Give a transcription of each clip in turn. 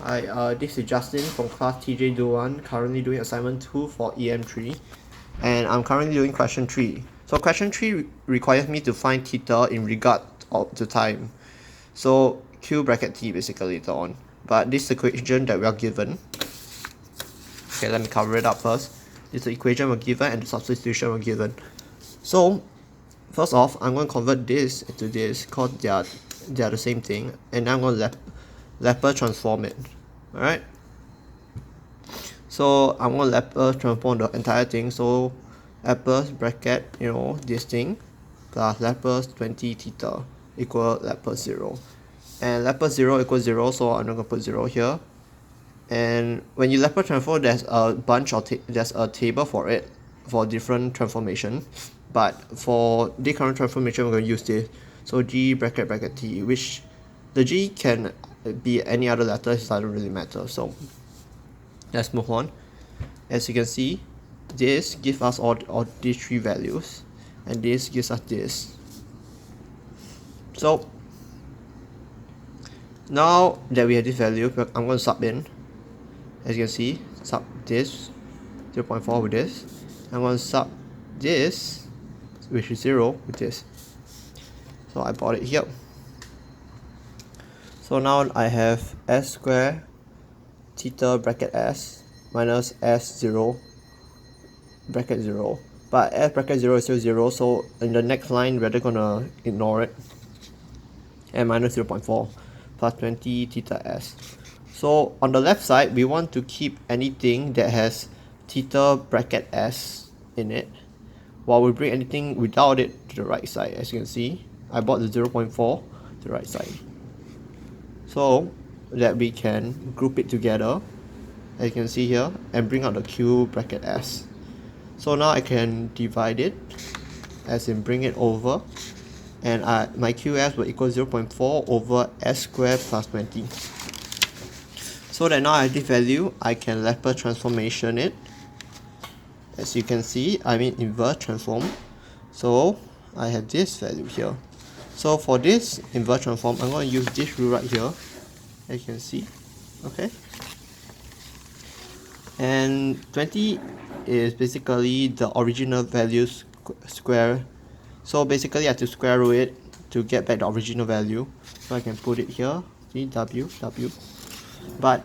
Hi, this is Justin from class TJ01, currently doing assignment 2 for Em3, and I'm currently doing question 3. So question 3 requires me to find theta in regard to time. So Q bracket T basically later on. But this is the equation that we are given. Okay, let me cover it up first. This is the equation we're given and the substitution we're given. So first off, I'm going to convert this into this because they are the same thing, and I'm going to Laplace transform it. Alright, so I'm going to Laplace transform the entire thing. So Laplace bracket, this thing, plus Laplace 20 theta equal Laplace 0, and Laplace 0 equals 0, so I'm not going to put 0 here. And when you Laplace transform, there's a bunch of there's a table for it for different transformation, but for the current transformation we're going to use this. So G bracket T, which the G can be any other letter, it doesn't really matter. So let's move on. As you can see, this gives us all these three values, and this gives us this. So now that we have this value, I'm going to sub in. As you can see, sub this 0.4 with this. I'm going to sub this, which is 0, with this. So I brought it here. So now I have s square theta bracket s minus s0 bracket 0. But s bracket 0 is still 0, so in the next line we're just gonna ignore it. And minus 0.4 plus 20 theta s. So on the left side, we want to keep anything that has theta bracket s in it, while we bring anything without it to the right side. As you can see, I brought the 0.4 to the right side, so that we can group it together, as you can see here, and bring out the q bracket s. So now I can divide it, as in bring it over, and my qs will equal 0.4 over s squared plus 20. So that now I have this value, I can Laplace transformation it. As you can see, I mean inverse transform. So I have this value here. So for this inverse transform, I'm going to use this rule right here, as you can see. Okay. And 20 is basically the original value square. So basically I have to square root it to get back the original value. So I can put it here, see, w. But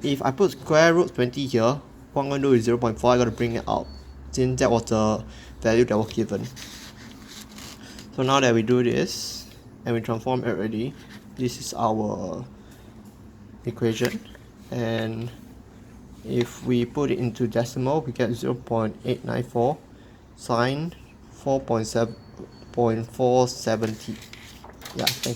if I put square root 20 here, what I'm going to do is 0.4, I got to bring it out, since that was the value that was given. So now that we do this, and we transform it already, this is our equation. And if we put it into decimal, we get 0.894 sine 4.470. Yeah, thank you.